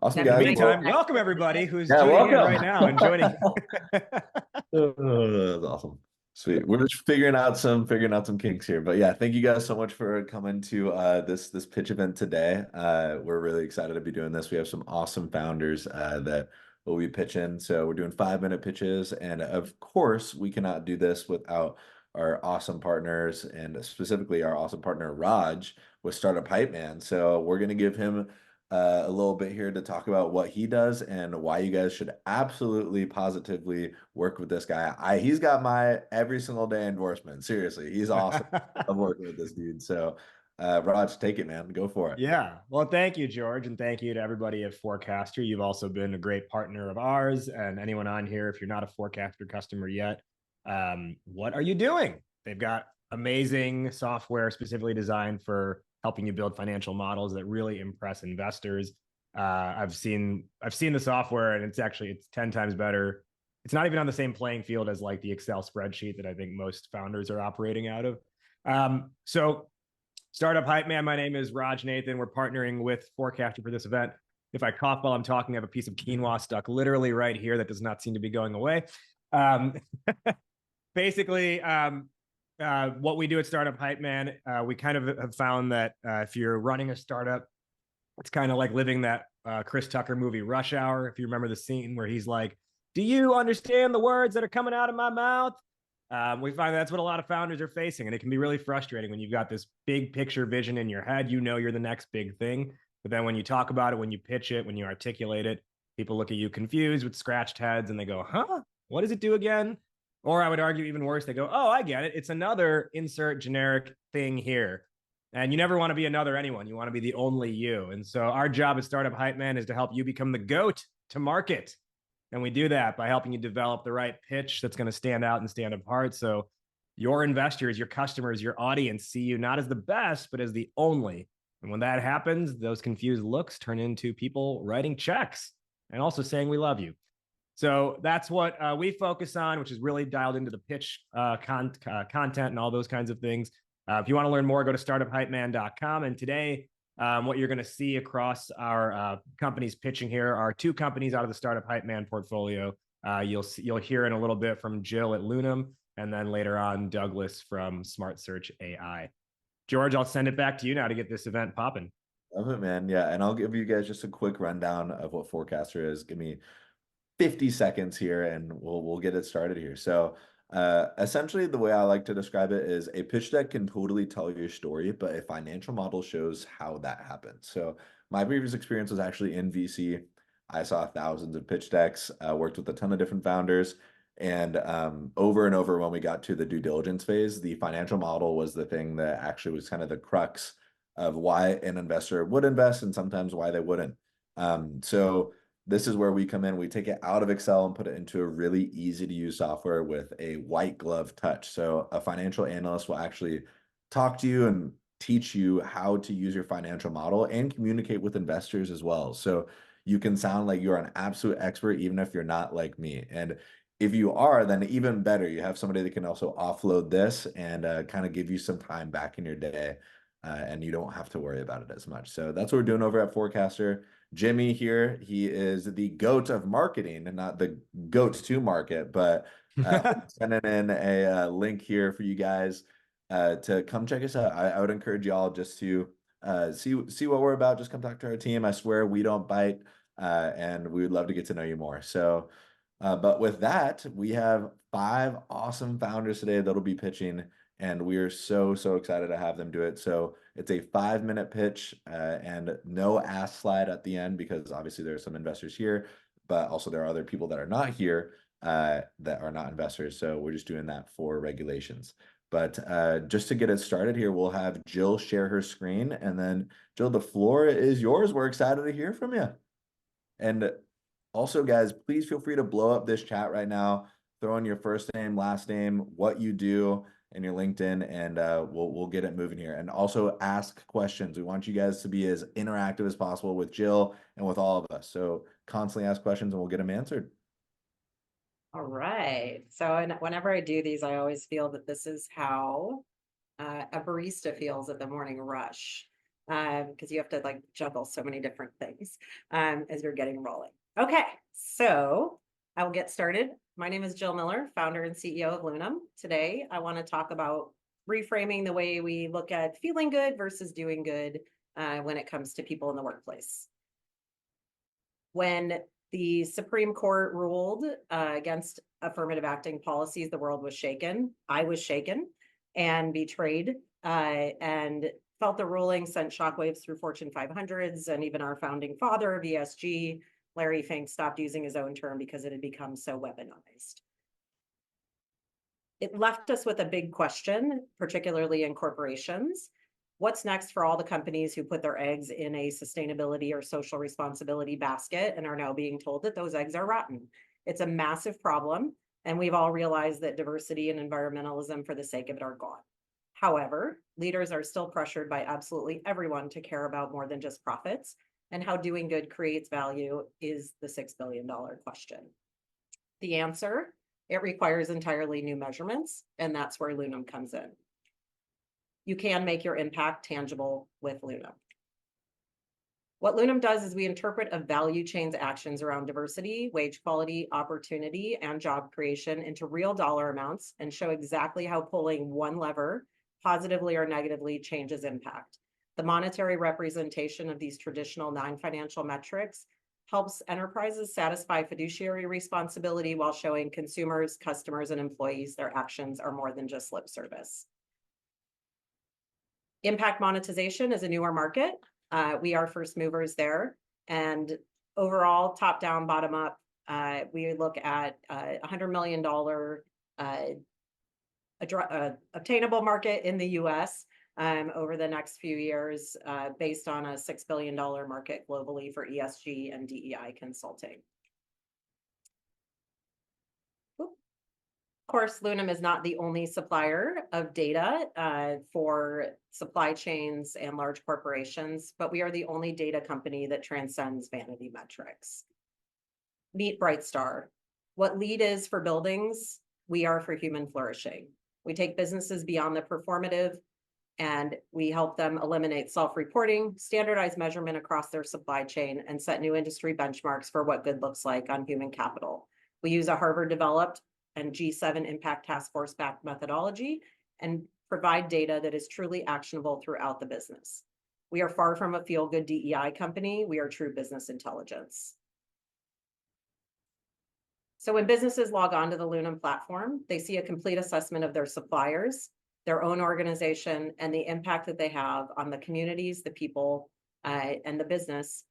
Awesome, In the guys. meantime, Well, welcome everybody who's yeah, tuning in welcome. right now and joining. That's awesome. Sweet. We're just figuring out some kinks here. But yeah, thank you guys so much for coming to this pitch event today. We're really excited to be doing this. We have some awesome founders that will be pitching. So we're doing 5-minute pitches, and of course, we cannot do this without our awesome partners, and specifically our awesome partner Raj with Startup Hypeman. So we're gonna give him a little bit here to talk about what he does and why you guys should absolutely positively work with this guy. He's got my every single day endorsement. Seriously, he's awesome. I'm working with this dude. So, Raj, take it, man. Go for it. Yeah. Well, thank you, George. And thank you to everybody at Forecastr. You've also been a great partner of ours. And anyone on here, if you're not a Forecastr customer yet, what are you doing? They've got amazing software specifically designed for helping you build financial models that really impress investors. I've seen the software, and it's 10 times better. It's not even on the same playing field as like the Excel spreadsheet that I think most founders are operating out of. So Startup Hype Man, my name is Raj Nathan. We're partnering with Forecastr for this event. If I cough while I'm talking, I have a piece of quinoa stuck literally right here that does not seem to be going away. Um, basically, what we do at Startup Hype Man, we kind of have found that if you're running a startup, it's kind of like living that Chris Tucker movie Rush Hour. If you remember the scene where he's like, "Do you understand the words that are coming out of my mouth?" We find that's what a lot of founders are facing, and it can be really frustrating when you've got this big picture vision in your head. You know you're the next big thing, but then when you talk about it, when you pitch it, when you articulate it, people look at you confused with scratched heads, and they go, "Huh? What does it do again?" Or I would argue even worse, they go, "Oh, I get it. It's another insert generic thing here." And you never want to be another anyone. You want to be the only you. And so our job at Startup Hype Man is to help you become the GOAT to market. And we do that by helping you develop the right pitch that's going to stand out and stand apart. So your investors, your customers, your audience see you not as the best, but as the only. And when that happens, those confused looks turn into people writing checks and also saying we love you. So that's what we focus on, which is really dialed into the pitch content and all those kinds of things. If you want to learn more, go to startuphypeman.com. And today, what you're going to see across our companies pitching here are two companies out of the Startup Hype Man portfolio. You'll hear in a little bit from Jill at Lunum, and then later on Douglas from SmartSearch AI. George, I'll send it back to you now to get this event popping. Love it, man. Yeah, and I'll give you guys just a quick rundown of what Forecastr is. Give me 50 seconds here, and we'll get it started here. So essentially, the way I like to describe it is a pitch deck can totally tell your story, but a financial model shows how that happens. So my previous experience was actually in VC. I saw thousands of pitch decks, worked with a ton of different founders, and over and over when we got to the due diligence phase, the financial model was the thing that actually was kind of the crux of why an investor would invest and sometimes why they wouldn't. So this is where we come in. We take it out of Excel and put it into a really easy to use software with a white glove touch. So a financial analyst will actually talk to you and teach you how to use your financial model and communicate with investors as well. So you can sound like you're an absolute expert, even if you're not like me. And if you are, then even better, you have somebody that can also offload this and kind of give you some time back in your day. And you don't have to worry about it as much. So that's what we're doing over at Forecastr. Jimmy here, he is the GOAT of marketing and not the GOAT to market, but sending in a link here for you guys to come check us out. I would encourage y'all just to see what we're about. Just come talk to our team. I swear we don't bite, and we would love to get to know you more. So, but with that, we have 5 awesome founders today that'll be pitching, and we are so excited to have them do it. So it's a 5-minute pitch and no ask slide at the end, because obviously there are some investors here, but also there are other people that are not here that are not investors. So we're just doing that for regulations. But just to get it started here, we'll have Jill share her screen, and then Jill, the floor is yours. We're excited to hear from you. And also, guys, please feel free to blow up this chat right now. Throw in your first name, last name, what you do, and your LinkedIn, and we'll get it moving here. And also ask questions. We want you guys to be as interactive as possible with Jill and with all of us. So constantly ask questions, and we'll get them answered. All right. So whenever I do these, I always feel that this is how a barista feels at the morning rush. because you have to like juggle so many different things as you're getting rolling. Okay, so I will get started. My name is Jill Miller, founder and CEO of Lunum. Today, I want to talk about reframing the way we look at feeling good versus doing good when it comes to people in the workplace. When the Supreme Court ruled against affirmative acting policies, the world was shaken. I was shaken and betrayed and felt the ruling sent shockwaves through Fortune 500s, and even our founding father of ESG, Larry Fink, stopped using his own term because it had become so weaponized. It left us with a big question, particularly in corporations. What's next for all the companies who put their eggs in a sustainability or social responsibility basket and are now being told that those eggs are rotten? It's a massive problem, and we've all realized that diversity and environmentalism for the sake of it are gone. However, leaders are still pressured by absolutely everyone to care about more than just profits, and how doing good creates value is the $6 billion question. The answer, it requires entirely new measurements, and that's where Lunum comes in. You can make your impact tangible with Lunum. What Lunum does is we interpret a value chain's actions around diversity, wage quality, opportunity, and job creation into real dollar amounts and show exactly how pulling one lever positively or negatively changes impact. The monetary representation of these traditional non-financial metrics helps enterprises satisfy fiduciary responsibility while showing consumers, customers, and employees their actions are more than just lip service. Impact monetization is a newer market. We are first movers there. And overall, top down, bottom up, we look at $100 million obtainable market in the US over the next few years based on a $6 billion market globally for ESG and DEI consulting. Of course, Lunum is not the only supplier of data for supply chains and large corporations, but we are the only data company that transcends vanity metrics. Meet Brightstar. What LEAD is for buildings, we are for human flourishing. We take businesses beyond the performative and we help them eliminate self-reporting, standardize measurement across their supply chain, and set new industry benchmarks for what good looks like on human capital. We use a Harvard-developed and G7 Impact Task Force-backed methodology and provide data that is truly actionable throughout the business. We are far from a feel-good DEI company. We are true business intelligence. So when businesses log on to the Lunum platform, they see a complete assessment of their suppliers, their own organization, and the impact that they have on the communities, the people, and the business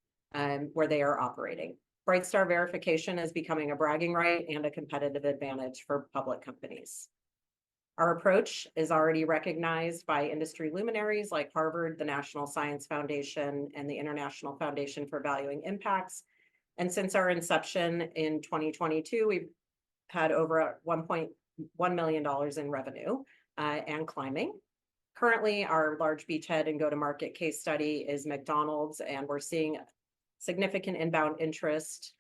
where they are operating. Brightstar verification is becoming a bragging right and a competitive advantage for public companies. Our approach is already recognized by industry luminaries like Harvard, the National Science Foundation, and the International Foundation for Valuing Impacts. And since our inception in 2022, we've had over $1.1 million in revenue and climbing. Currently, our large beachhead and go-to-market case study is McDonald's, and we're seeing significant inbound interest,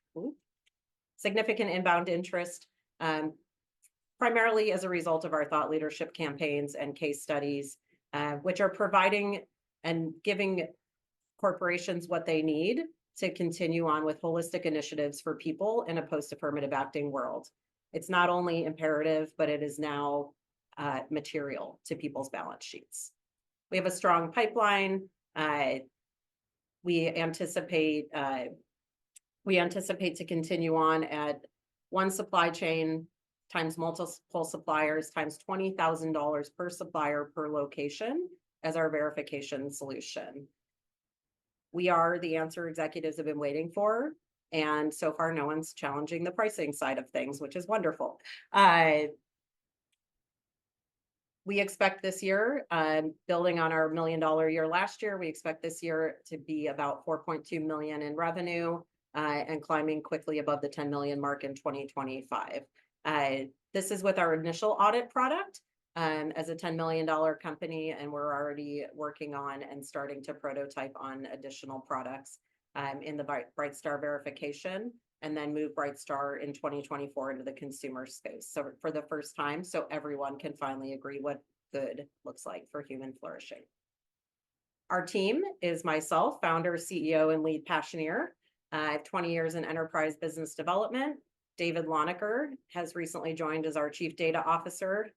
primarily as a result of our thought leadership campaigns and case studies, which are providing and giving corporations what they need to continue on with holistic initiatives for people in a post-affirmative acting world. It's not only imperative, but it is now material to people's balance sheets. We have a strong pipeline. We anticipate to continue on at one supply chain times multiple suppliers times $20,000 per supplier per location as our verification solution. We are the answer executives have been waiting for, and so far no one's challenging the pricing side of things, which is wonderful. We expect this year, building on our $1 million year last year, we expect this year to be about 4.2 million in revenue and climbing quickly above the 10 million mark in 2025. This is with our initial audit product as a $10 million company, and we're already working on and starting to prototype on additional products in the Brightstar verification, and then move Brightstar in 2024 into the consumer space. So for the first time, so everyone can finally agree what good looks like for human flourishing. Our team is myself, founder, CEO, and lead passioneer. I have 20 years in enterprise business development. David Lonecker has recently joined as our chief data officer.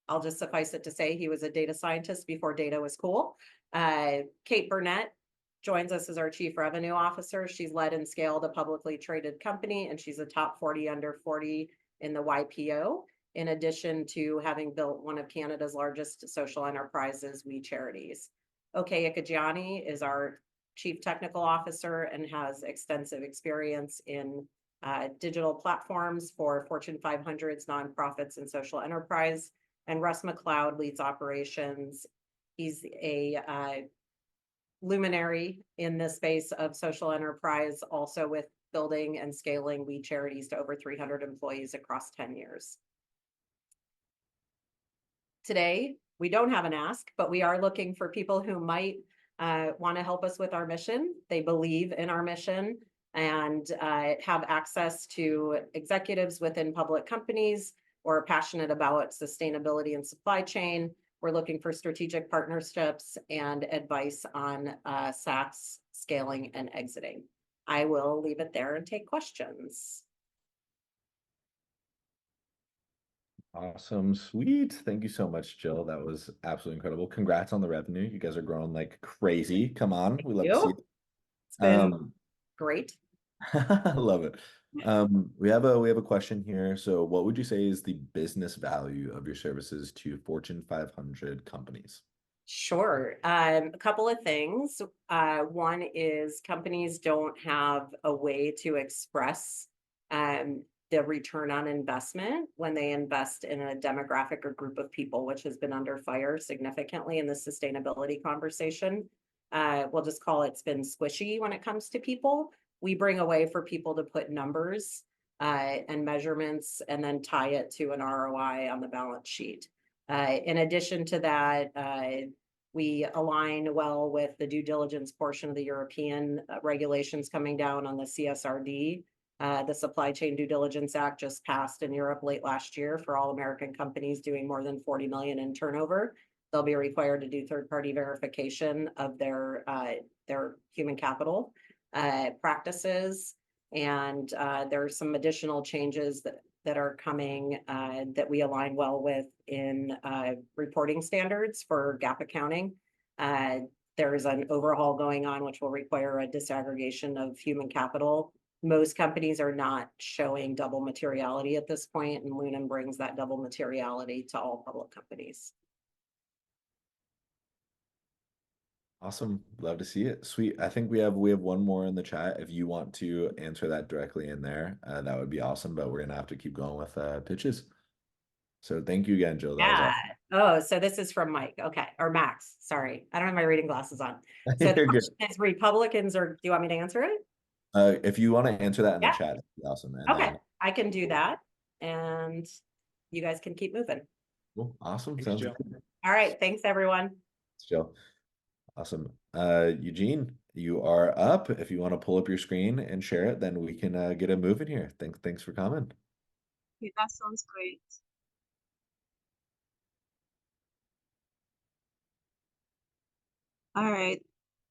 I'll just suffice it to say he was a data scientist before data was cool. Kate Burnett joins us as our chief revenue officer. She's led and scaled a publicly traded company, and she's a top 40 under 40 in the YPO, in addition to having built one of Canada's largest social enterprises, We Charities. Okay Ikajiani is our chief technical officer and has extensive experience in digital platforms for Fortune 500s, nonprofits, and social enterprise. And Russ McLeod leads operations. He's a luminary in the space of social enterprise, also with building and scaling We Charities to over 300 employees across 10 years. Today, we don't have an ask, but we are looking for people who might want to help us with our mission. They believe in our mission and have access to executives within public companies or are passionate about sustainability and supply chain. We're looking for strategic partnerships and advice on SaaS scaling and exiting. I will leave it there and take questions. Awesome. Sweet. Thank you so much, Jill. That was absolutely incredible. Congrats on the revenue. You guys are growing like crazy. Come on. We love to see it. It's been great. I love it. We have a question here. So what would you say is the business value of your services to Fortune 500 companies? Sure. A couple of things. One is companies don't have a way to express the return on investment when they invest in a demographic or group of people, which has been under fire significantly in the sustainability conversation. We'll just call it's been squishy when it comes to people. We bring a way for people to put numbers and measurements and then tie it to an ROI on the balance sheet. In addition to that, we align well with the due diligence portion of the European regulations coming down on the CSRD. The Supply Chain Due Diligence Act just passed in Europe late last year for all American companies doing more than 40 million in turnover. They'll be required to do third-party verification of their human capital practices. And there are some additional changes that are coming that we align well with in reporting standards for GAAP accounting. There is an overhaul going on, which will require a disaggregation of human capital. Most companies are not showing double materiality at this point, and Lunum brings that double materiality to all public companies. Awesome. Love to see it. Sweet. I think we have one more in the chat. If you want to answer that directly in there, that would be awesome, but we're gonna have to keep going with pitches. So thank you again, Jill. That was awesome. Oh, so this is from Mike. Okay. Or Max. Sorry. I don't have my reading glasses on. So You're good. it's Republicans, or do you want me to answer it? If you want to answer that in the chat, that'd be awesome. And okay. Then... I can do that. And you guys can keep moving. Cool. Awesome. Thanks, Sounds Jill. good. All right. Thanks, everyone. Thanks, Jill. Awesome. Eugene, you are up. If you want to pull up your screen and share it, then we can get it moving here. Thanks for coming. Okay, that sounds great. All right.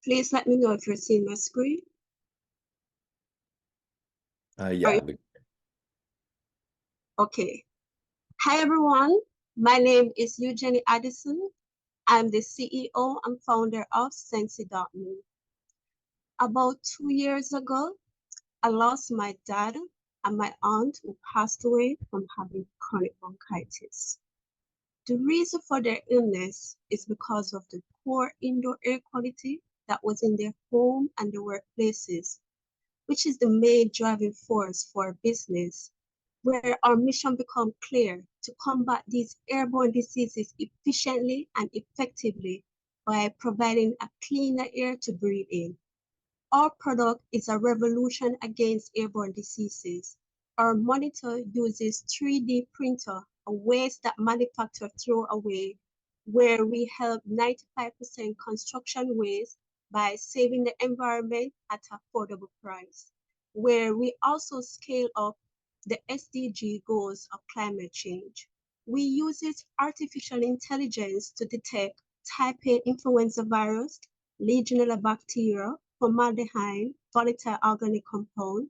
Please let me know if you're seeing my screen. Yeah. Okay. Hi, everyone. My name is Eugenie Addison. I'm the CEO and founder of Senzi.me. About 2 years ago, I lost my dad and my aunt who passed away from having chronic bronchitis. The reason for their illness is because of the poor indoor air quality that was in their home and the workplaces, which is the main driving force for our business, where our mission becomes clear: to combat these airborne diseases efficiently and effectively by providing a cleaner air to breathe in. Our product is a revolution against airborne diseases. Our monitor uses 3D printer, a waste that manufacturers throw away, where we help 95% construction waste by saving the environment at an affordable price, where we also scale up the SDG goals of climate change. We use artificial intelligence to detect type A influenza virus Legionella bacteria, formaldehyde, volatile organic compound,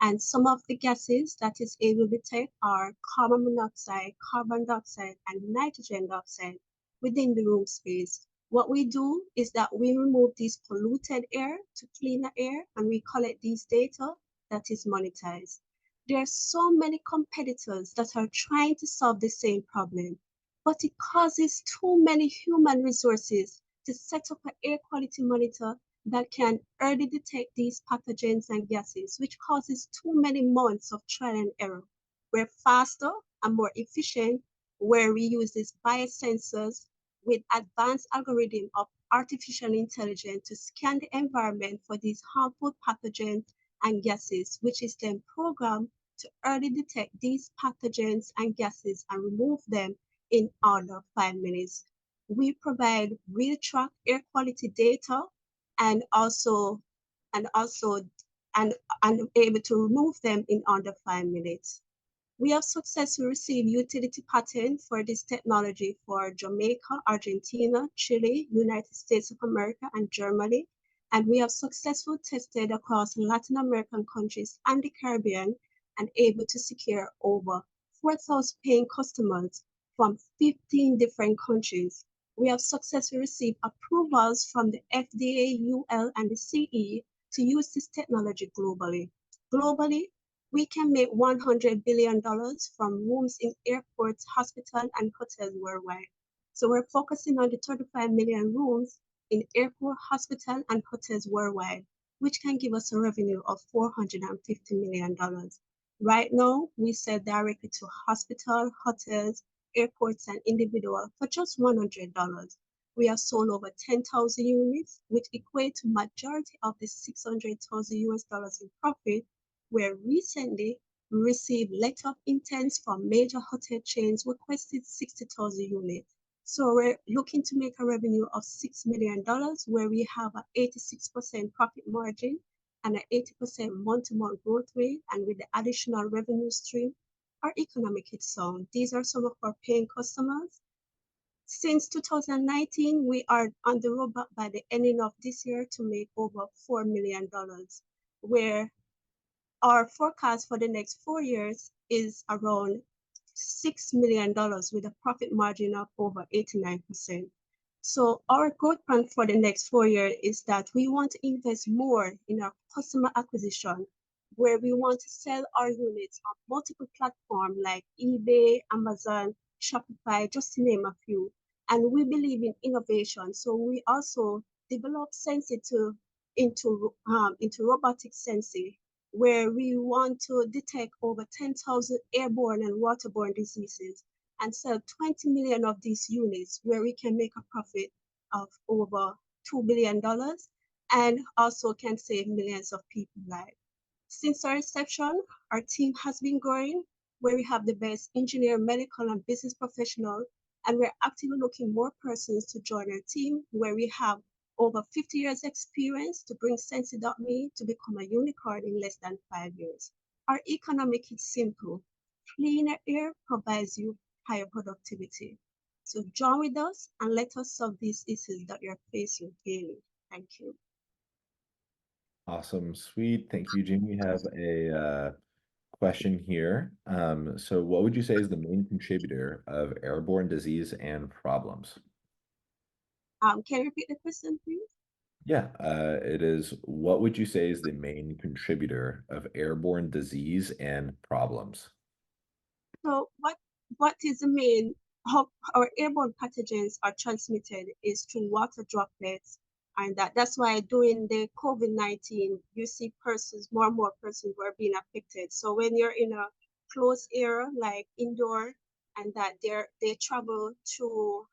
and some of the gases that is able to detect are carbon monoxide, carbon dioxide, and nitrogen dioxide within the room space. What we do is that we remove this polluted air to cleaner air, and we collect these data that is monetized. There are so many competitors that are trying to solve the same problem, but it causes too many human resources to set up an air quality monitor that can early detect these pathogens and gases, which causes too many months of trial and error. We're faster and more efficient where we use these biosensors with advanced algorithm of artificial intelligence to scan the environment for these harmful pathogens and gases, which is then programmed to early detect these pathogens and gases and remove them in under 5 minutes. We provide real track air quality data and also and also and able to remove them in under 5 minutes. We have successfully received utility patent for this technology for Jamaica, Argentina, Chile, United States of America, and Germany. And we have successfully tested across Latin American countries and the Caribbean and able to secure over 4,000 paying customers from 15 different countries. We have successfully received approvals from the FDA, UL, and the CE to use this technology globally. Globally, we can make $100 billion from rooms in airports, hospitals, and hotels worldwide. So we're focusing on the 35 million rooms in airport, hospital, and hotels worldwide, which can give us a revenue of $450 million. Right now, we sell directly to hospitals, hotels, airports, and individuals for just $100. We have sold over 10,000 units, which equate to majority of the 600,000 US dollars in profit, where recently we received letter of intent from major hotel chains requested 60,000 units. So we're looking to make a revenue of $6 million, where we have an 86% profit margin and an 80% month-to-month growth rate. And with the additional revenue stream, our economic is sound. These are some of our paying customers. Since 2019, we are on the road by the ending of this year to make over $4 million, where our forecast for the next 4 years is around $6 million with a profit margin of over 89%. So our growth plan for the next 4 years is that we want to invest more in our customer acquisition, where we want to sell our units on multiple platforms like eBay, Amazon, Shopify, just to name a few. And we believe in innovation. So we also developed Senzi into robotic Senzi, where we want to detect over 10,000 airborne and waterborne diseases and sell 20 million of these units, where we can make a profit of over $2 billion and also can save millions of people's lives. Since our inception, our team has been growing, where we have the best engineer, medical, and business professional, and we're actively looking more persons to join our team, where we have over 50 years experience to bring Sensi.me to become a unicorn in less than 5 years. Our economic is simple. Cleaner air provides you higher productivity. So join with us and let us solve these issues that you're facing daily. Thank you. Awesome, sweet. Thank you, Jim. We have a question here. So what would you say is the main contributor of airborne disease and problems? Can you repeat the question, please? Yeah, it is, what would you say is the main contributor of airborne disease and problems? So what is the main, how our airborne pathogens are transmitted is through water droplets. And that's why during the COVID-19, you see more and more persons who are being affected. So when you're in a closed area, like indoor, and that they travel through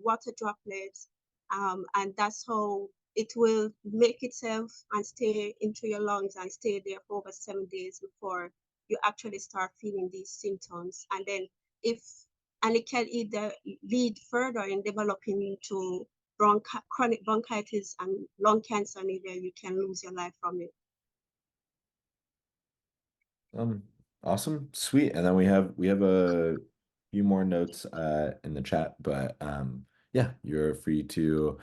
water droplets, and that's how it will make itself and stay into your lungs and stay there for over 7 days before you actually start feeling these symptoms. And then it can either lead further in developing into chronic bronchitis and lung cancer, and either you can lose your life from it. Awesome, sweet. And then we have a few more notes in the chat, but yeah, you're free to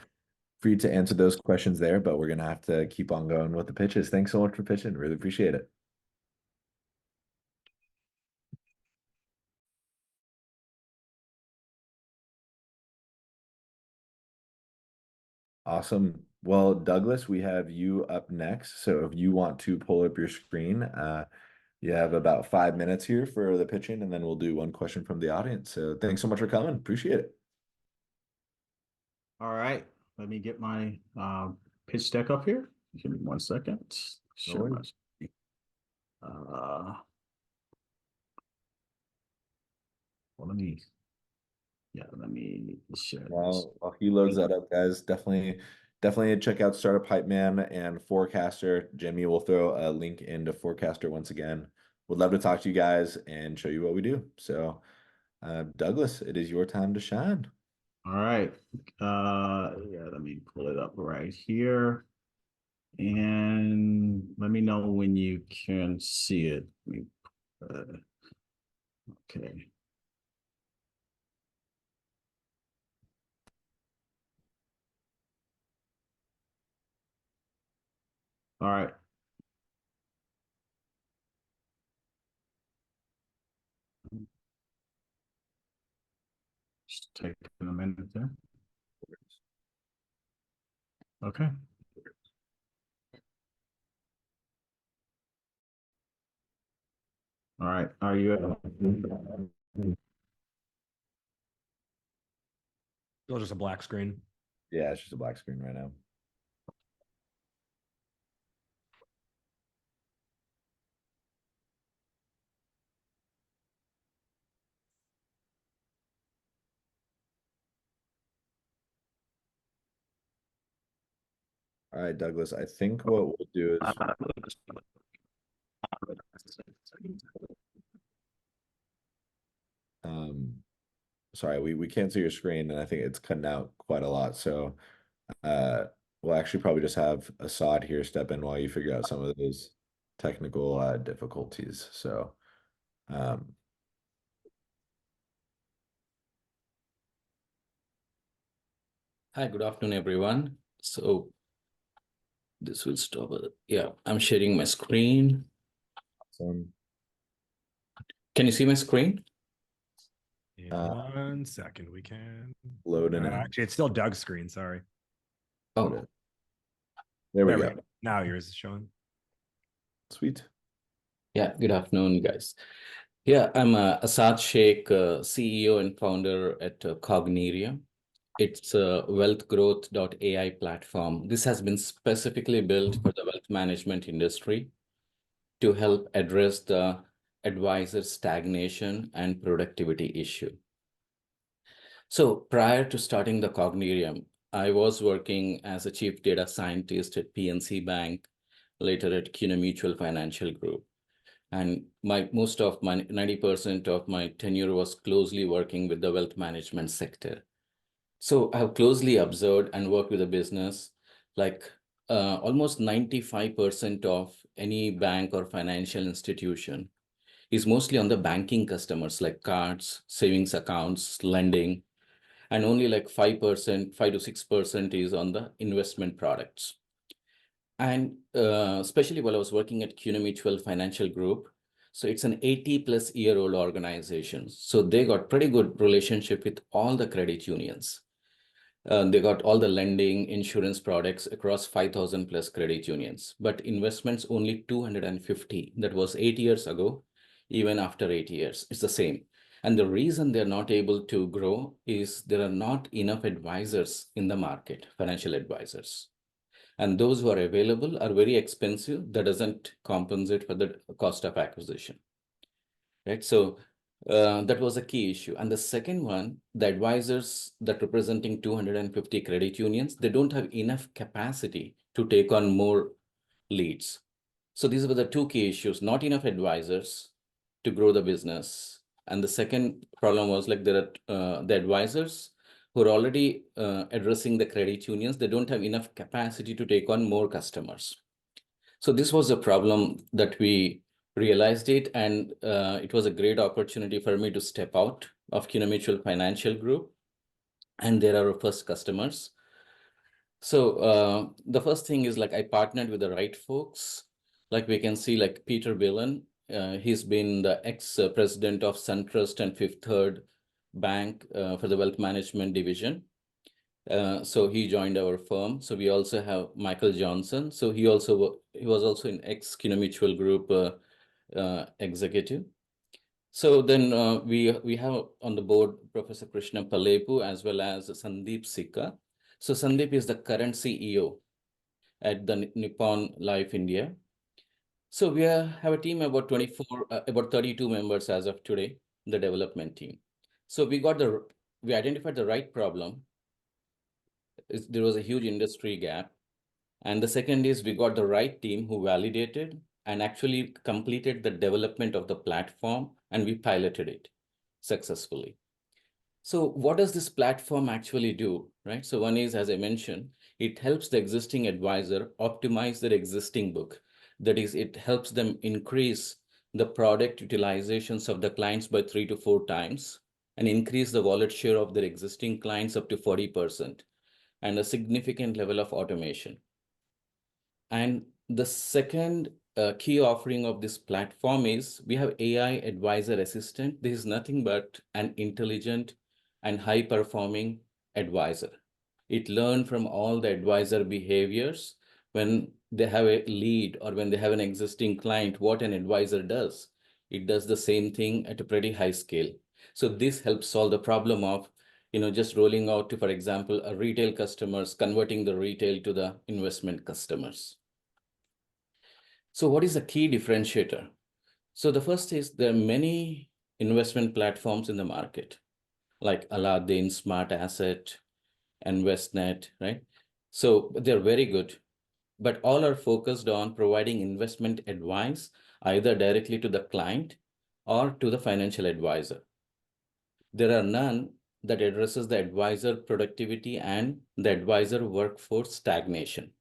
for you to answer those questions there, but we're gonna have to keep on going with the pitches. Thanks so much for pitching. Really appreciate it. Awesome. Well, Douglas, we have you up next. So if you want to pull up your screen, you have about 5 minutes here for the pitching, and then we'll do one question from the audience. So thanks so much for coming. Appreciate it. All right, let me get my pitch deck up here. Give me 1 second. Share my worries. screen. Well, let me share this. While he loads that up, guys, definitely check out Startup Hypeman and Forecastr. Jimmy will throw a link into Forecastr once again. Would love to talk to you guys and show you what we do. So, Douglas, it is your time to shine. All right. Yeah, let me pull it up right here. And let me know when you can see it. Okay. All right. Just taking a minute there. Okay. All right. Are you? Still just a black screen. Yeah, it's just a black screen right now. All right, Douglas, I think what we'll do is sorry, we can't see your screen, and I think it's cutting out quite a lot. So we'll actually probably just have Assad here step in while you figure out some of those technical difficulties. So Hi, good afternoon, everyone. So this will stop. Yeah, I'm sharing my screen. awesome. Can you see my screen? In 1 second, we can. Loading in. Actually, it's still Doug's screen. Sorry. Oh, There we go. Now yours is showing. Sweet. yeah, good afternoon, guys. Yeah, I'm Asad Sheikh, CEO and founder at Cogniria. It's a WealthGrowth.ai platform. This has been specifically built for the wealth management industry to help address the advisor stagnation and productivity issue. So prior to starting the Cognirium, I was working as a chief data scientist at PNC Bank, later at CUNA Mutual Financial Group. And most of my 90% of my tenure was closely working with the wealth management sector. So I have closely observed and worked with the business, like almost 95% of any bank or financial institution is mostly on the banking customers, like cards, savings accounts, lending, and only like 5%, 5 to 6% is on the investment products. And especially while I was working at CUNA Mutual Financial Group, so it's an 80-plus-year-old organization. So they got pretty good relationship with all the credit unions. They got all the lending, insurance products across 5,000 plus credit unions, but investments only 250. That was 8 years ago. Even after 8 years, it's the same. And the reason they're not able to grow is there are not enough advisors in the market, financial advisors. And those who are available are very expensive. That doesn't compensate for the cost of acquisition, right? So that was a key issue. And the second one, the advisors that representing 250 credit unions, they don't have enough capacity to take on more leads. So these were the two key issues: not enough advisors to grow the business. And the second problem was like there are the advisors who are already addressing the credit unions. They don't have enough capacity to take on more customers. So this was a problem that we realized it, and it was a great opportunity for me to step out of CUNA Mutual Financial Group, and there are our first customers. So the first thing is like I partnered with the right folks. Like we can see like Peter Billen, he's been the ex-president of SunTrust and Fifth Third Bank for the wealth management division. So he joined our firm. So we also have Michael Johnson. So he was also an ex-Kino Mutual Group executive. So then we have on the board Professor Krishna Palepu as well as Sandeep Sikka. So Sandeep is the current CEO at the Nippon Life India. So we have a team about 32 members as of today, the development team. So we identified the right problem. There was a huge industry gap. And the second is we got the right team who validated and actually completed the development of the platform, and we piloted it successfully. So what does this platform actually do, right? So one is, as I mentioned, it helps the existing advisor optimize their existing book. That is, it helps them increase the product utilizations of the clients by 3 to 4 times and increase the wallet share of their existing clients up to 40% and a significant level of automation. And the second key offering of this platform is we have AI advisor assistant. This is nothing but an intelligent and high performing advisor. It learns from all the advisor behaviors when they have a lead or when they have an existing client, what an advisor does. It does the same thing at a pretty high scale. So this helps solve the problem of just rolling out to, for example, a retail customers, converting the retail to the investment customers. So what is the key differentiator? So the first is there are many investment platforms in the market, like Aladdin, Smart Asset, InvestNet, right? So they're very good, but all are focused on providing investment advice either directly to the client or to the financial advisor. There are none that addresses the advisor productivity and the advisor workforce stagnation.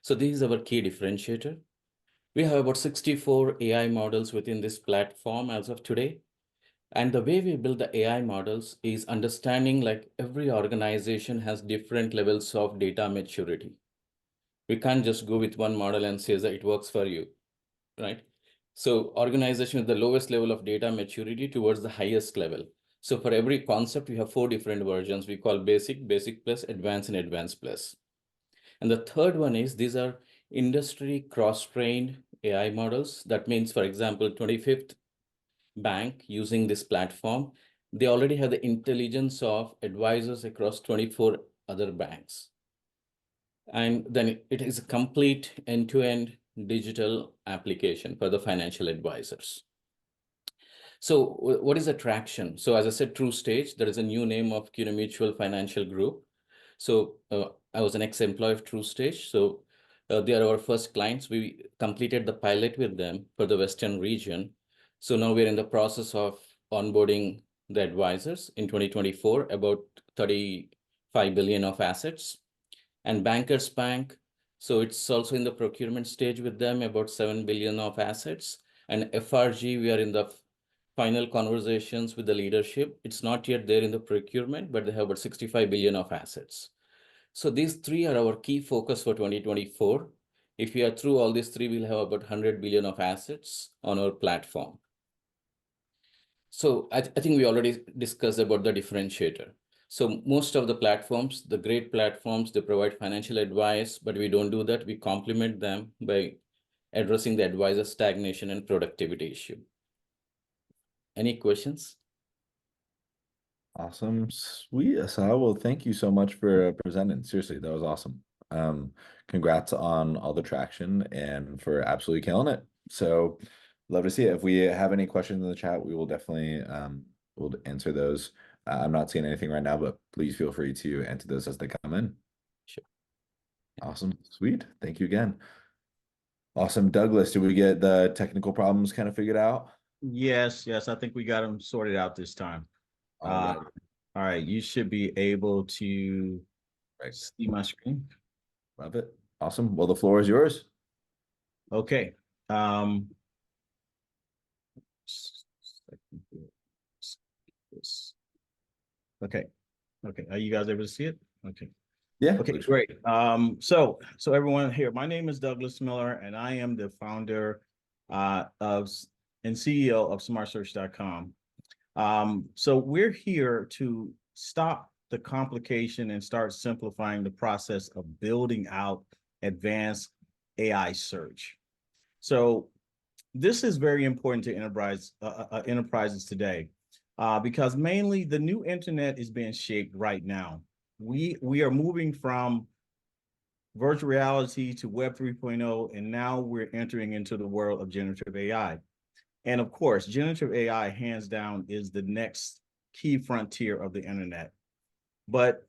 So this is our key differentiator. We have about 64 AI models within this platform as of today. And the way we build the AI models is understanding like every organization has different levels of data maturity. We can't just go with one model and say that it works for you, right? So organization with the lowest level of data maturity towards the highest level. So for every concept, we have 4 different versions. We call basic, basic plus, advanced, and advanced plus. And the third one is these are industry cross-trained AI models. That means, for example, 25th Bank using this platform, they already have the intelligence of advisors across 24 other banks. And then it is a complete end-to-end digital application for the financial advisors. So what is the traction? So as I said, True Stage, there is a new name of Kino Mutual Financial Group. So I was an ex-employee of True Stage. So they are our first clients. We completed the pilot with them for the Western region. So now we're in the process of onboarding the advisors in 2024, about 35 billion of assets. And Bankers Bank, so it's also in the procurement stage with them, about 7 billion of assets. And FRG, we are in the final conversations with the leadership. It's not yet there in the procurement, but they have about 65 billion of assets. So these 3 are our key focus for 2024. If we are through all these 3, we'll have about 100 billion of assets on our platform. So I think we already discussed about the differentiator. So most of the platforms, the great platforms, they provide financial advice, but we don't do that. We complement them by addressing the advisor stagnation and productivity issue. Any questions? Awesome. Sweet, Asa. Well, thank you so much for presenting. Seriously, that was awesome. Congrats on all the traction and for absolutely killing it. So love to see it. If we have any questions in the chat, we will definitely we'll answer those. I'm not seeing anything right now, but please feel free to enter those as they come in. Sure. Awesome. Sweet. Thank you again. Awesome. Douglas, did we get the technical problems kind of figured out? Yes, I think we got them sorted out this time. All right, you should be able to right. see my screen. Love it. Awesome. Well, the floor is yours. Okay. Okay. Are you guys able to see it? Okay. Yeah. Okay, please. great. So everyone here, my name is Douglas Miller, and I am the founder and CEO of SmartSearch.com. So we're here to stop the complication and start simplifying the process of building out advanced AI search. So this is very important to enterprises today, because mainly the new internet is being shaped right now. We are moving from virtual reality to Web 3.0, and now we're entering into the world of generative AI. And of course, generative AI, hands down, is the next key frontier of the internet. But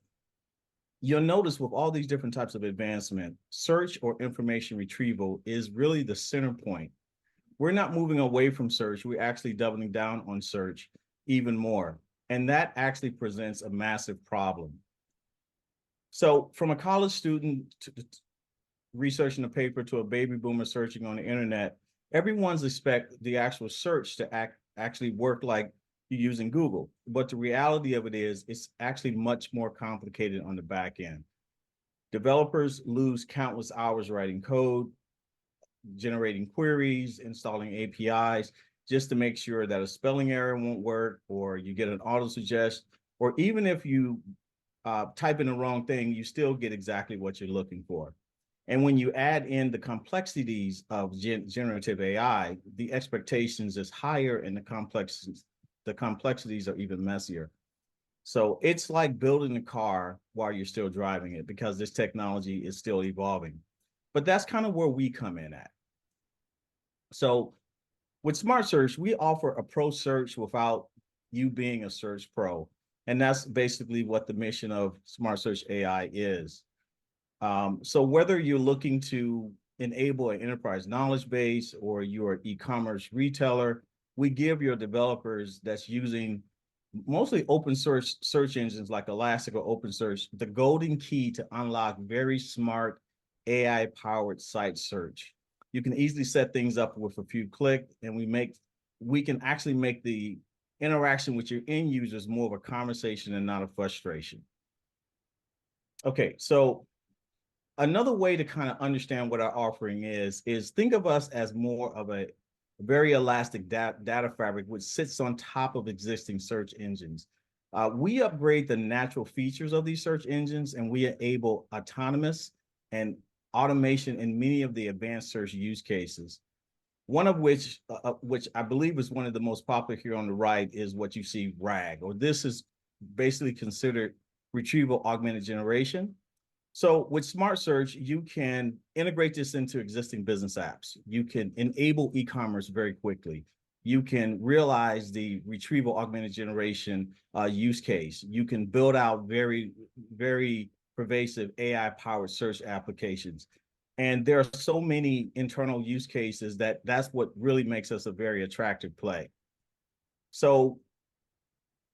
you'll notice with all these different types of advancement, search or information retrieval is really the center point. We're not moving away from search. We're actually doubling down on search even more. And that actually presents a massive problem. So from a college student researching a paper to a baby boomer searching on the internet, everyone's expect the actual search to actually work like you're using Google. But the reality of it is, it's actually much more complicated on the back end. Developers lose countless hours writing code, generating queries, installing APIs, just to make sure that a spelling error won't work, or you get an auto suggest, or even if you type in the wrong thing, you still get exactly what you're looking for. And when you add in the complexities of generative AI, the expectations is higher and the complexities are even messier. So it's like building a car while you're still driving it, because this technology is still evolving. But that's kind of where we come in at. So with SmartSearch, we offer a pro search without you being a search pro. And that's basically what the mission of SmartSearch AI is. So whether you're looking to enable an enterprise knowledge base, or you're an e-commerce retailer, we give your developers that's using mostly open source search engines like Elastic or OpenSearch the golden key to unlock very smart AI-powered site search. You can easily set things up with a few clicks, and we can actually make the interaction with your end users more of a conversation and not a frustration. Okay, so another way to kind of understand what our offering is think of us as more of a very elastic data fabric which sits on top of existing search engines. We upgrade the natural features of these search engines, and we enable autonomous and automation in many of the advanced search use cases. One of which I believe is one of the most popular here on the right, is what you see, RAG, or this is basically considered retrieval augmented generation. So with SmartSearch, you can integrate this into existing business apps. You can enable e-commerce very quickly. You can realize the retrieval augmented generation use case. You can build out very, very pervasive AI-powered search applications. And there are so many internal use cases that's what really makes us a very attractive play. So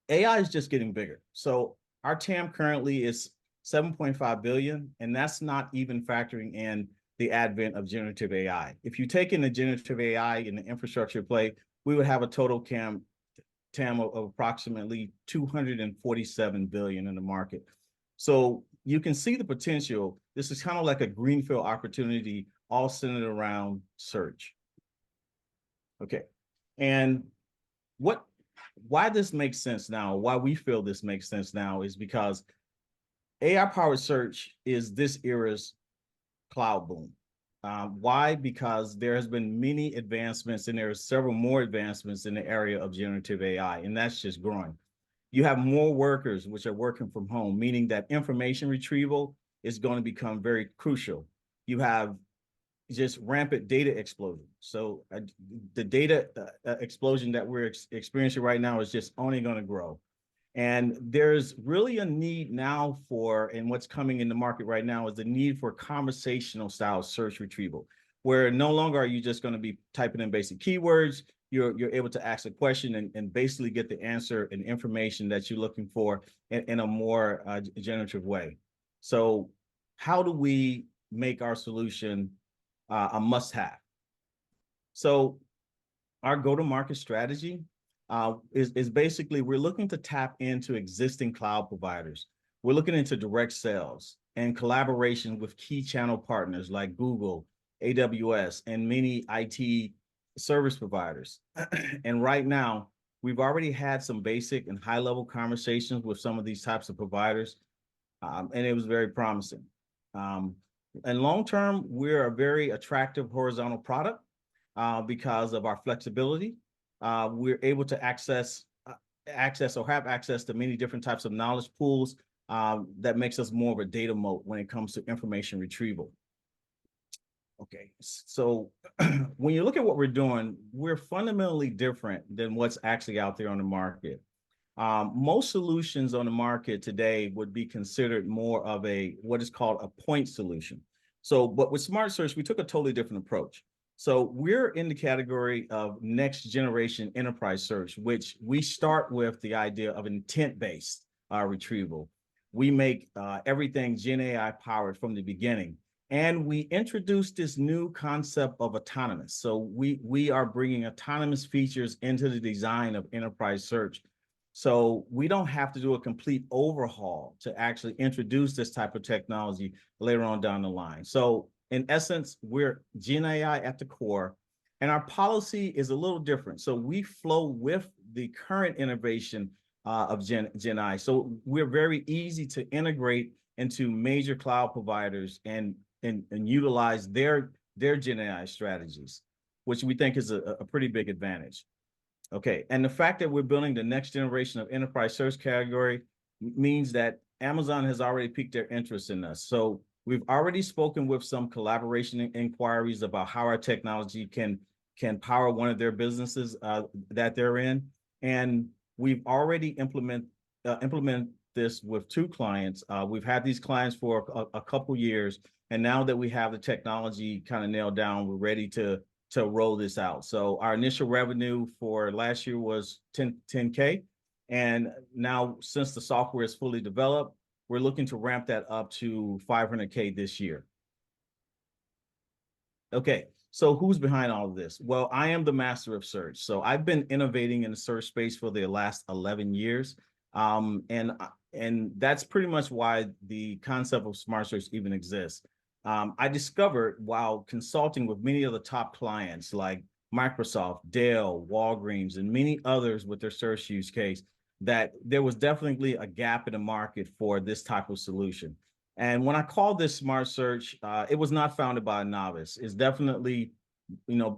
AI is just getting bigger. So our TAM currently is 7.5 billion, and that's not even factoring in the advent of generative AI. If you take in the generative AI in the infrastructure play, we would have a total TAM of approximately 247 billion in the market. So you can see the potential. This is kind of like a greenfield opportunity, all centered around search. Okay, and why this makes sense now, why we feel this makes sense now, is because AI-powered search is this era's cloud boom. Why? Because there has been many advancements, and there are several more advancements in the area of generative AI, and that's just growing. You have more workers which are working from home, meaning that information retrieval is going to become very crucial. You have just rampant data explosion. So the data explosion that we're experiencing right now is just only going to grow. And there's really a need now for, and what's coming in the market right now is the need for conversational style search retrieval, where no longer are you just going to be typing in basic keywords. You're able to ask a question and basically get the answer and information that you're looking for in a more generative way. So how do we make our solution a must-have? So our go-to-market strategy is basically, we're looking to tap into existing cloud providers. we're looking into direct sales and collaboration with key channel partners like Google, AWS, and many IT service providers. And right now, we've already had some basic and high-level conversations with some of these types of providers, and it was very promising. And long-term, we're a very attractive horizontal product because of our flexibility. We're able to access or have access to many different types of knowledge pools that makes us more of a data moat when it comes to information retrieval. Okay, so when you look at what we're doing, we're fundamentally different than what's actually out there on the market. Most solutions on the market today would be considered more of what is called a point solution. So, but with SmartSearch, we took a totally different approach. So we're in the category of next generation enterprise search, which we start with the idea of intent-based retrieval. We make everything Gen AI powered from the beginning. And we introduced this new concept of autonomous. So we are bringing autonomous features into the design of enterprise search. So we don't have to do a complete overhaul to actually introduce this type of technology later on down the line. So in essence, we're Gen AI at the core, and our policy is a little different. So we flow with the current innovation of Gen AI. So we're very easy to integrate into major cloud providers and utilize their Gen AI strategies, which we think is a pretty big advantage. Okay, and the fact that we're building the next generation of enterprise search category means that Amazon has already piqued their interest in us. So we've already spoken with some collaboration inquiries about how our technology can power one of their businesses that they're in, and we've already implemented this with 2 clients. We've had these clients for a couple years, and now that we have the technology kind of nailed down, we're ready to roll this out. So our initial revenue for last year was 10K. And now since the software is fully developed, we're looking to ramp that up to 500K this year. Okay, so who's behind all of this? Well, I am the master of search. So I've been innovating in the search space for the last 11 years. And that's pretty much why the concept of SmartSearch even exists. I discovered while consulting with many of the top clients like Microsoft, Dell, Walgreens, and many others with their search use case, that there was definitely a gap in the market for this type of solution. And when I called this SmartSearch, it was not founded by a novice. It's definitely,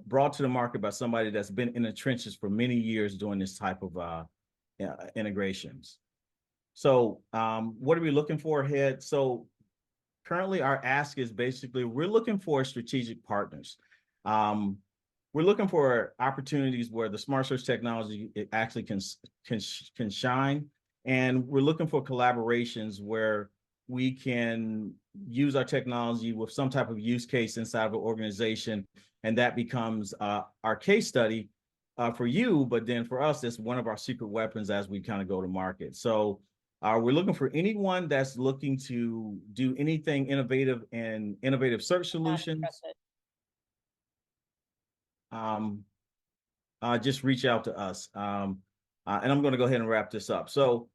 brought to the market by somebody that's been in the trenches for many years doing this type of integrations. So what are we looking for ahead? So currently, our ask is basically we're looking for strategic partners. We're looking for opportunities where the SmartSearch technology actually can shine, and we're looking for collaborations where we can use our technology with some type of use case inside of an organization, and that becomes our case study for you. But then for us, it's one of our secret weapons as we kind of go to market. So we're looking for anyone that's looking to do anything innovative and innovative search solutions. Just reach out to us. And I'm going to go ahead and wrap this up. So,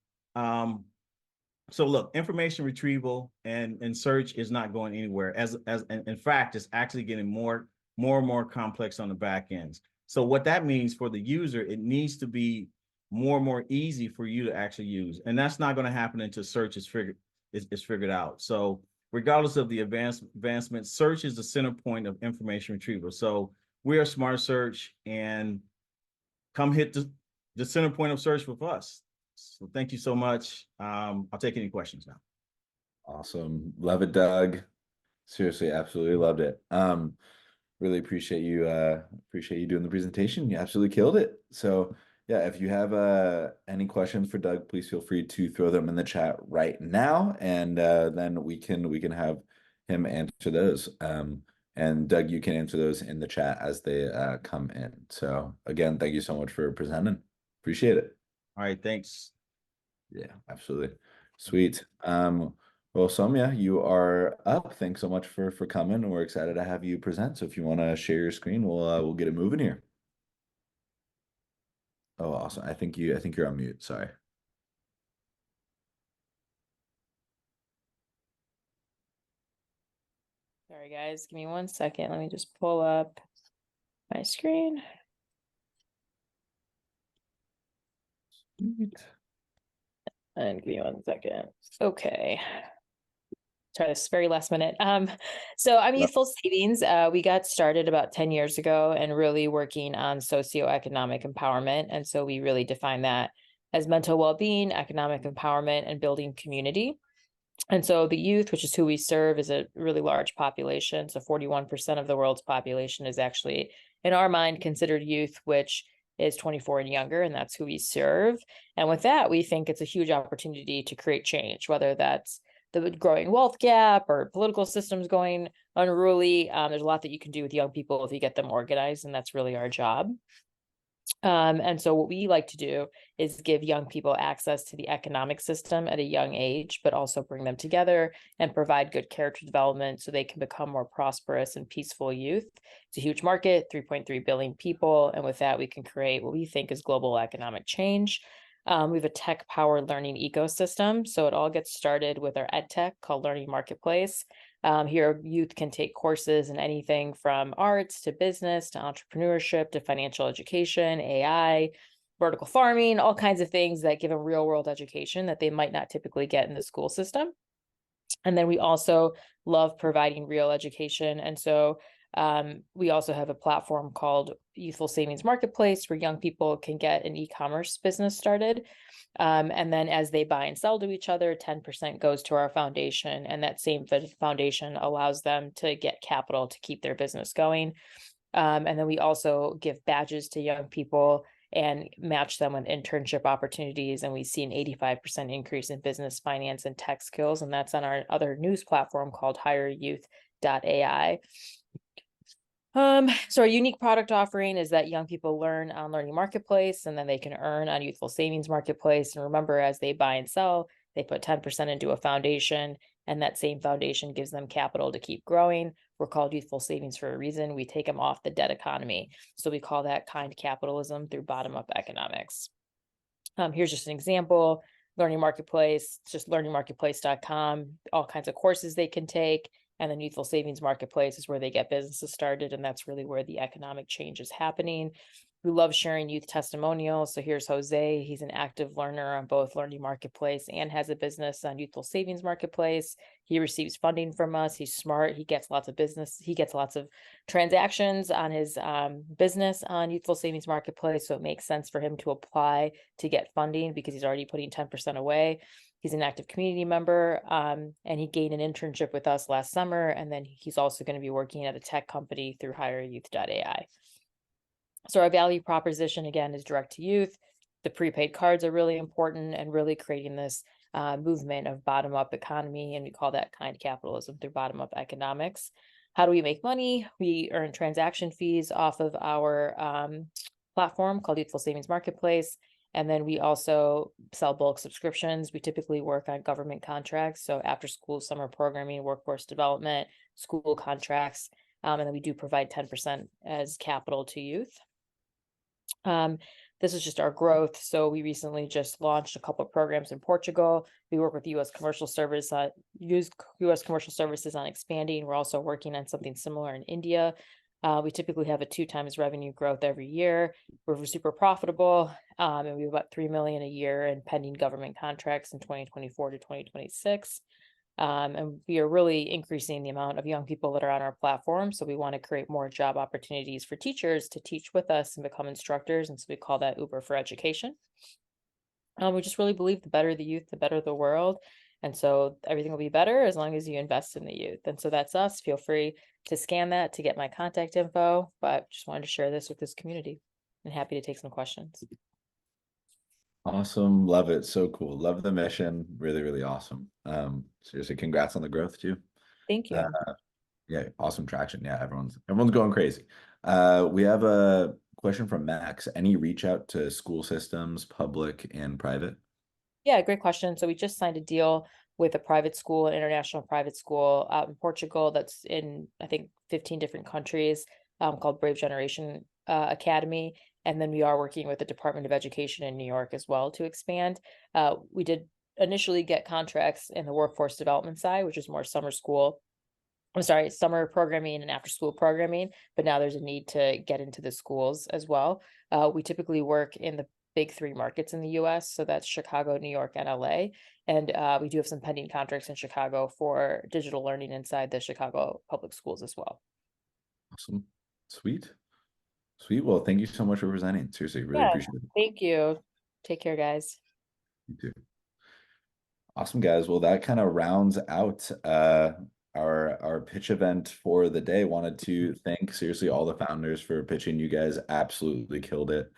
look, information retrieval and search is not going anywhere. As in fact, it's actually getting more and more complex on the back ends. So what that means for the user, it needs to be more and more easy for you to actually use. And that's not going to happen until search is figured out. So regardless of the advancement, search is the center point of information retrieval. So we are SmartSearch, and come hit the center point of search with us. So thank you so much. I'll take any questions now. Awesome. Love it, Doug. Seriously, absolutely loved it. Really appreciate you doing the presentation. You absolutely killed it. So yeah, if you have any questions for Doug, please feel free to throw them in the chat right now, and then we can have him answer those. And Doug, you can answer those in the chat as they come in. So again, thank you so much for presenting. Appreciate it. All right, thanks. Yeah, absolutely. Sweet. Well, Soumya, you are up. Thanks so much for coming. We're excited to have you present. So if you want to share your screen, we'll get it moving here. Oh, awesome. I think you're on mute. Sorry. Sorry, guys. Give me 1 second. Let me just pull up my screen. And give me 1 second. Okay. Try this very last minute. So I'm Youthful Savings. We got started about 10 years ago and really working on socioeconomic empowerment. And so we really define that as mental well-being, economic empowerment, and building community. And so the youth, which is who we serve, is a really large population. So 41% of the world's population is actually, in our mind, considered youth, which is 24 and younger, and that's who we serve. And with that, we think it's a huge opportunity to create change, whether that's the growing wealth gap or political systems going unruly. There's a lot that you can do with young people if you get them organized, and that's really our job. And so what we like to do is give young people access to the economic system at a young age, but also bring them together and provide good character development so they can become more prosperous and peaceful youth. It's a huge market, 3.3 billion people. And with that, we can create what we think is global economic change. We have a tech-powered learning ecosystem. So it all gets started with our ed tech called Learning Marketplace. Here, youth can take courses in anything from arts to business to entrepreneurship to financial education, AI, vertical farming, all kinds of things that give them real world education that they might not typically get in the school system. And then we also love providing real education. And so we also have a platform called Youthful Savings Marketplace where young people can get an e-commerce business started. And then as they buy and sell to each other, 10% goes to our foundation. And that same foundation allows them to get capital to keep their business going. And then we also give badges to young people and match them with internship opportunities. And we see an 85% increase in business, finance, and tech skills. And that's on our other news platform called HigherYouth.ai. So our unique product offering is that young people learn on Learning Marketplace, and then they can earn on Youthful Savings Marketplace. And remember, as they buy and sell, they put 10% into a foundation, and that same foundation gives them capital to keep growing. We're called Youthful Savings for a reason. We take them off the debt economy. So we call that kind capitalism through bottom-up economics. Here's just an example. Learning Marketplace, it's just learningmarketplace.com, all kinds of courses they can take. And then Youthful Savings Marketplace is where they get businesses started. And that's really where the economic change is happening. We love sharing youth testimonials. So here's Jose. He's an active learner on both Learning Marketplace and has a business on Youthful Savings Marketplace. He receives funding from us. He's smart. He gets lots of business. He gets lots of transactions on his business on Youthful Savings Marketplace. So it makes sense for him to apply to get funding because he's already putting 10% away. He's an active community member, and he gained an internship with us last summer. And then he's also going to be working at a tech company through HigherYouth.ai. So our value proposition, again, is direct to youth. The prepaid cards are really important and really creating this movement of bottom-up economy. And we call that kind capitalism through bottom-up economics. How do we make money? We earn transaction fees off of our platform called Youthful Savings Marketplace. And then we also sell bulk subscriptions. We typically work on government contracts. So after school, summer programming, workforce development, school contracts. And then we do provide 10% as capital to youth. This is just our growth. So we recently just launched a couple of programs in Portugal. We work with U.S. Commercial Services on expanding. We're also working on something similar in India. We typically have a 2 times revenue growth every year. We're super profitable, and we have about $3 million a year in pending government contracts in 2024 to 2026. And we are really increasing the amount of young people that are on our platform. So we want to create more job opportunities for teachers to teach with us and become instructors. And so we call that Uber for Education. We just really believe the better the youth, the better the world. And so everything will be better as long as you invest in the youth. And so that's us. Feel free to scan that to get my contact info, but just wanted to share this with this community and happy to take some questions. Awesome. Love it. So cool. Love the mission. Really, really awesome. Seriously, congrats on the growth too. Thank you. Yeah, awesome traction. Yeah, everyone's going crazy. We have a question from Max. Any reach out to school systems, public and private? Yeah, great question. So we just signed a deal with a private school, an international private school out in Portugal that's in, I think, 15 different countries, called Brave Generation Academy. And then we are working with the Department of Education in New York as well to expand. We did initially get contracts in the workforce development side, which is more summer school I'm sorry, summer programming and after school programming, but now there's a need to get into the schools as well. We typically work in the big 3 markets in the US. So that's Chicago, New York, and LA. And we do have some pending contracts in Chicago for digital learning inside the Chicago public schools as well. Awesome. Sweet. Sweet. Well, thank you so much for presenting. Seriously, really Yeah, appreciate it. thank you. Take care, guys. You too. Awesome, guys. Well, that kind of rounds out our pitch event for the day. Wanted to thank seriously all the founders for pitching. You guys absolutely killed it.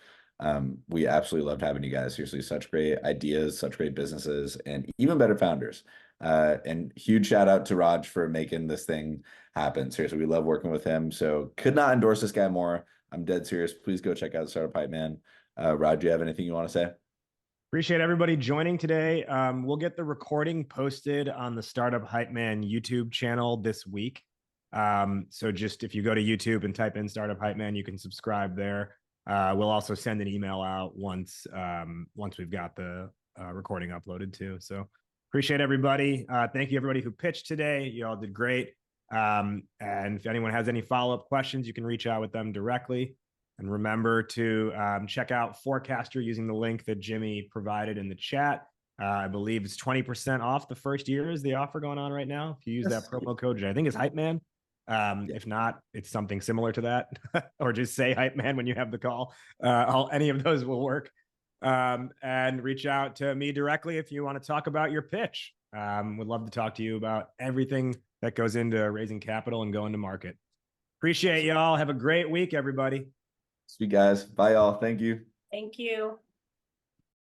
We absolutely loved having you guys. Seriously, such great ideas, such great businesses, and even better founders. And huge shout out to Raj for making this thing happen. Seriously, we love working with him. So could not endorse this guy more. I'm dead serious. Please go check out Startup Hypeman. Raj, do you have anything you want to say? Appreciate everybody joining today. We'll get the recording posted on the Startup Hypeman YouTube channel this week. So just if you go to YouTube and type in Startup Hypeman, you can subscribe there. We'll also send an email out once we've got the recording uploaded too. So appreciate everybody. Thank you everybody who pitched today. You all did great. And if anyone has any follow-up questions, you can reach out with them directly. And remember to check out Forecastr using the link that Jimmy provided in the chat. I believe it's 20% off the first year is the offer going on right now. If you use that promo code, which I think is Hypeman. If not, it's something similar to that, or just say Hypeman when you have the call. Any of those will work. And reach out to me directly if you want to talk about your pitch. Would love to talk to you about everything that goes into raising capital and going to market. Appreciate y'all. Have a great week, everybody. Sweet guys. Bye, y'all. Thank you. Thank you.